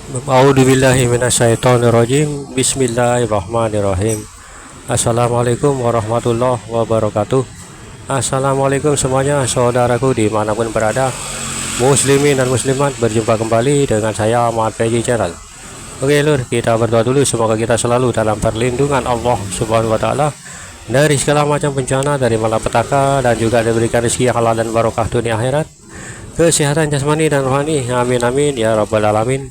A'udzubillahi minasyaitonirrajim. Bismillahirrahmanirrahim. Assalamualaikum warahmatullahi wabarakatuh. Assalamualaikum semuanya, saudaraku dimanapun berada, muslimin dan muslimat. Berjumpa kembali dengan saya Ahmad PJ Channel. Oke lur, kita berdoa dulu semoga kita selalu dalam perlindungan Allah Subhanahu wa taala dari segala macam bencana, dari malapetaka, dan juga diberikan rezeki halal dan barokah dunia akhirat, kesehatan jasmani dan rohani. Amin amin ya rabbal alamin.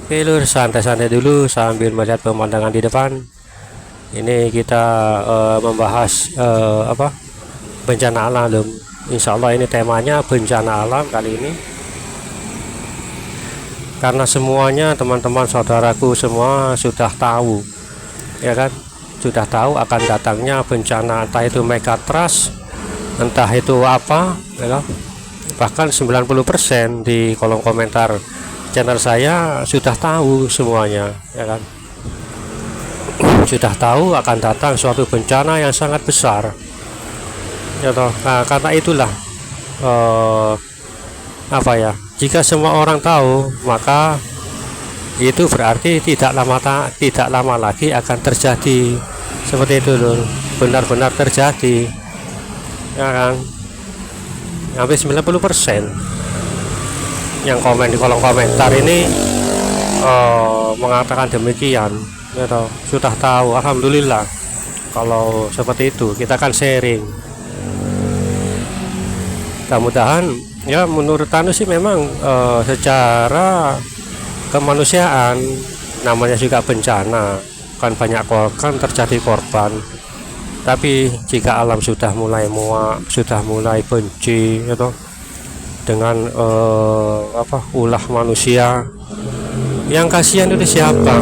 Oke lur, santai-santai dulu sambil melihat pemandangan di depan. Ini kita membahas bencana alam. Insya Allah ini temanya bencana alam kali ini, karena semuanya teman-teman saudaraku semua sudah tahu, ya kan, sudah tahu akan datangnya bencana, entah itu megatrust, entah itu apa, ya kan? Bahkan 90% di kolom komentar channel saya sudah tahu semuanya, ya kan, sudah tahu akan datang suatu bencana yang sangat besar, ya toh. Nah, karena itulah jika semua orang tahu, maka itu berarti tidak lama lagi akan terjadi seperti itu loh, benar-benar terjadi, ya kan. Hampir 90% yang komen di kolom komentar ini mengatakan demikian, ya toh. Sudah tahu, alhamdulillah. Kalau seperti itu kita kan sharing. Mudah-mudahan ya, menurut Anu sih memang secara kemanusiaan namanya juga bencana, kan banyak kan terjadi korban. Tapi jika alam sudah mulai muak, sudah mulai benci, ya toh, dengan ulah manusia, yang kasihan itu siapa?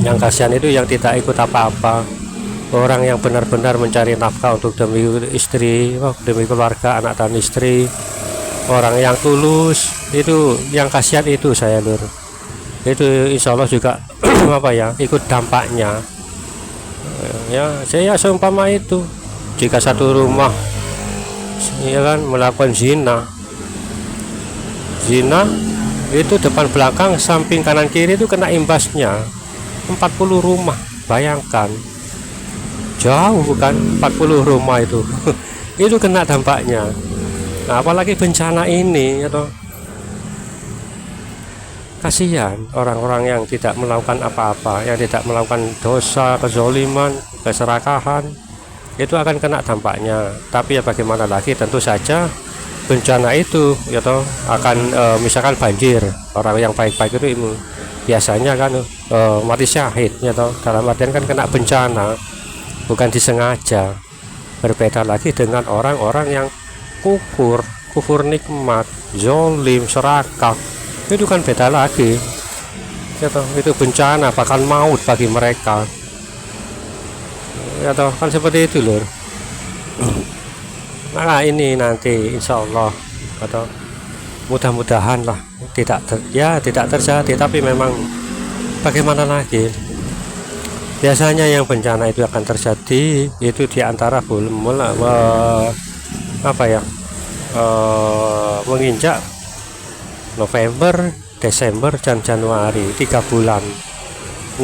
Yang kasihan itu yang tidak ikut apa-apa, orang yang benar-benar mencari nafkah untuk demi istri, demi keluarga, anak dan istri, orang yang tulus. Itu yang kasihan itu saya lur. Itu insya Allah juga ikut dampaknya, ya. Saya seumpama itu, jika satu rumah, ya kan, melakukan zina itu depan belakang samping kanan kiri itu kena imbasnya 40 rumah. Bayangkan, jauh bukan, 40 rumah itu itu kena dampaknya. Nah, apalagi bencana ini, atau kasihan orang-orang yang tidak melakukan apa-apa, yang tidak melakukan dosa, kezoliman, keserakahan, itu akan kena dampaknya. Tapi ya bagaimana lagi, tentu saja bencana itu, ya toh, akan misalkan banjir, orang yang baik-baik itu biasanya kan mati syahid, ya toh, dalam artian kan kena bencana, bukan disengaja. Berbeda lagi dengan orang-orang yang kufur nikmat, zolim, serakah, itu kan beda lagi, ya toh. Itu bencana, bahkan maut bagi mereka, ya toh, kan seperti itu lur. Nah ini nanti insya Allah, atau mudah-mudahan lah tidak terjadi, tapi memang bagaimana lagi, biasanya yang bencana itu akan terjadi itu diantara menginjak November, Desember, dan Januari, 3 bulan.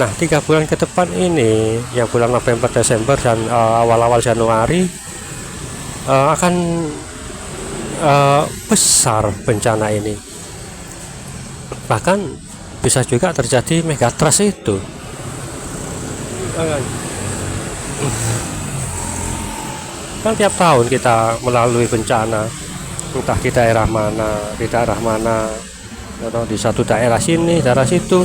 Nah, 3 bulan ke depan ini, yang bulan November, Desember, dan awal-awal Januari, akan besar bencana ini. Bahkan bisa juga terjadi megatrust itu. Kan tiap tahun kita melalui bencana, entah di daerah mana, atau di satu daerah sini, daerah situ.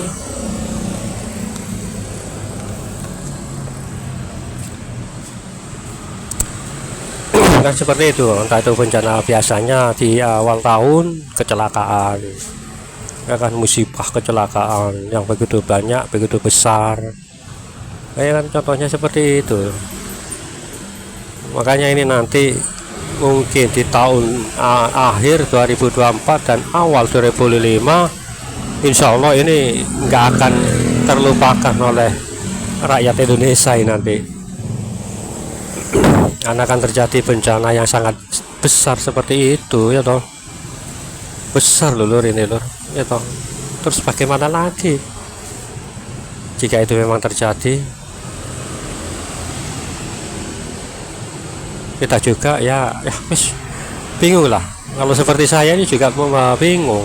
Kan seperti itu, entah itu bencana biasanya di awal tahun, kecelakaan, ya kan, musibah kecelakaan yang begitu banyak, begitu besar, ya kan, contohnya seperti itu. Makanya ini nanti mungkin di tahun akhir 2024 dan awal 2005, insya Allah ini nggak akan terlupakan oleh rakyat Indonesia ini nanti. Akan terjadi bencana yang sangat besar seperti itu, ya toh. Besar lur, ini lur, ya toh. Terus bagaimana lagi jika itu memang terjadi? Kita juga ya wis bingung lah. Kalau seperti saya ini juga bingung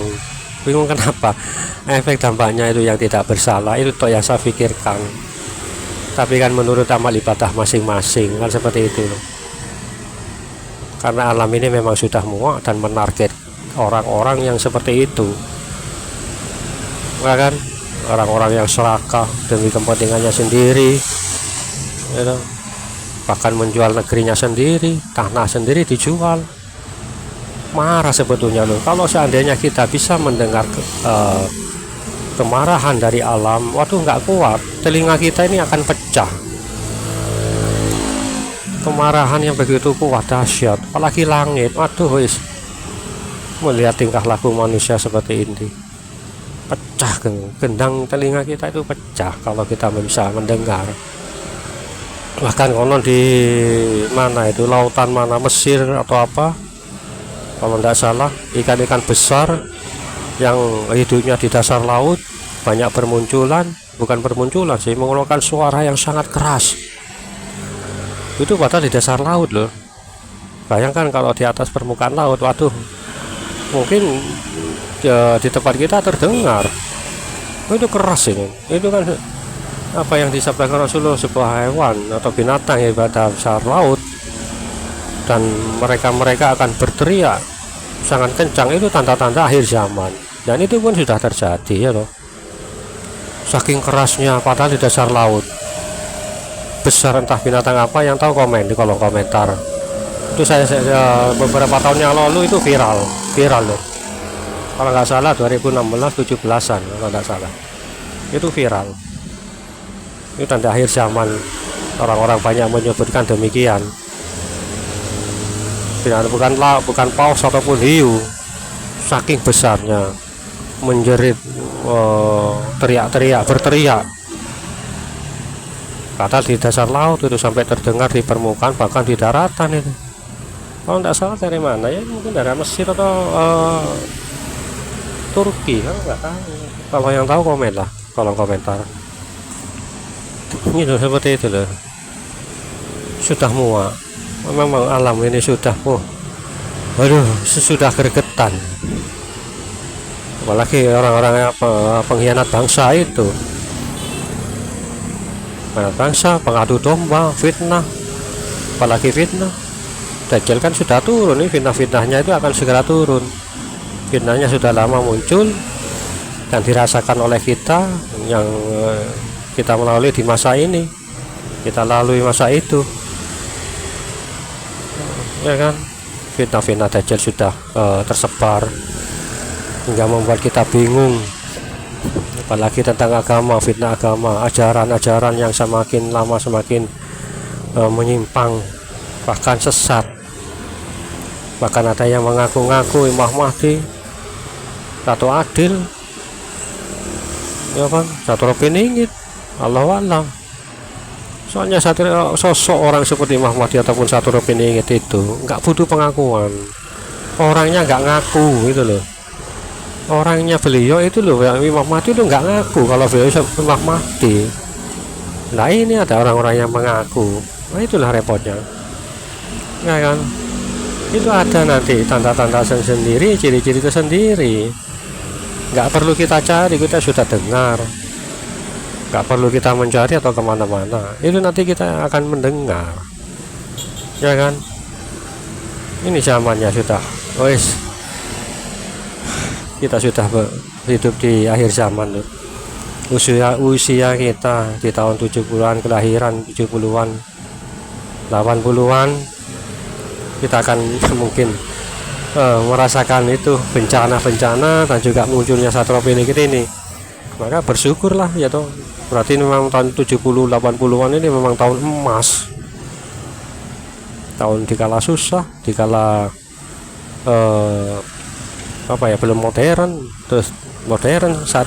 kenapa efek dampaknya itu yang tidak bersalah itu toh yang saya pikirkan. Tapi kan menurut amal ibadah masing-masing kan seperti itu loh. Karena alam ini memang sudah muak dan menarget orang-orang yang seperti itu, kan orang-orang yang serakah demi kepentingannya sendiri, ya, bahkan menjual negerinya sendiri, tanah sendiri dijual. Marah sebetulnya loh. Kalau seandainya kita bisa mendengar kemarahan dari alam, waduh nggak kuat, telinga kita ini akan pecah. Kemarahan yang begitu kuat, dahsyat, apalagi langit, waduh wis, melihat tingkah laku manusia seperti ini pecah, gendang telinga kita itu pecah kalau kita bisa mendengar. Bahkan konon di mana itu, lautan mana, Mesir atau apa kalau tidak salah, ikan-ikan besar yang hidupnya di dasar laut banyak bukan bermunculan sih, mengeluarkan suara yang sangat keras. Itu padahal di dasar laut loh. Bayangkan kalau di atas permukaan laut, waduh, mungkin di tempat kita terdengar. Itu keras ini. Itu kan apa yang disabdakan Rasulullah, sebuah hewan atau binatang yang berada di dasar laut dan mereka akan berteriak sangat kencang. Itu tanda-tanda akhir zaman, dan itu pun sudah terjadi ya loh. Saking kerasnya padahal di dasar laut besar, entah binatang apa, yang tahu komen di kolom komentar. Itu saya beberapa tahun yang lalu itu viral loh, kalau nggak salah 2016-17an kalau nggak salah, itu viral. Itu tanda akhir zaman, orang-orang banyak menyebutkan demikian. Bukan paus ataupun hiu, saking besarnya menjerit, berteriak. Padahal di dasar laut itu sampai terdengar di permukaan, bahkan di daratan itu. Kalau tidak salah dari mana ya, mungkin dari Mesir atau Turki, kan nggak tahu. Kalau yang tahu komen lah, kolom komentar. Ini loh, seperti itu loh. Sudah muak. Memang alam ini sudah sudah gregetan. Apalagi orang-orang pengkhianat bangsa itu. Bangsa, pengadu domba, fitnah, apalagi fitnah. Dajjal kan sudah turun, nih fitnah-fitnahnya itu akan segera turun. Fitnahnya sudah lama muncul dan dirasakan oleh kita yang kita melalui di masa ini, kita lalui masa itu, ya kan. Fitnah-fitnah Dajjal sudah tersebar hingga membuat kita bingung. Apalagi tentang agama, fitnah agama, ajaran-ajaran yang semakin lama semakin menyimpang, bahkan sesat. Bahkan ada yang mengaku-ngaku Imam Mahdi atau Adil, ya kan, satu peningit, Allahu a'lam. Soalnya sosok orang seperti Imam Mahdi ataupun satu peningit itu nggak butuh pengakuan, orangnya nggak ngaku gitu loh. Orangnya beliau itu loh, Imam Mahdi itu nggak ngaku kalau beliau Imam Mahdi. Nah ini ada orang-orang yang mengaku, nah itulah repotnya, ya kan. Itu ada nanti tanda-tanda sendiri, ciri-ciri itu sendiri, nggak perlu kita cari, kita sudah dengar. Nggak perlu kita mencari atau kemana-mana, itu nanti kita akan mendengar, ya kan. Ini zamannya sudah, wes, kita sudah hidup di akhir zaman loh. Usia kita di tahun 70-an, kelahiran 70-an, 80-an, kita akan mungkin merasakan itu bencana-bencana dan juga munculnya satu penyakit ini. Maka bersyukurlah ya toh. Berarti memang tahun 70-80-an ini memang tahun emas, tahun dikala susah, dikala belum modern, terus modern saat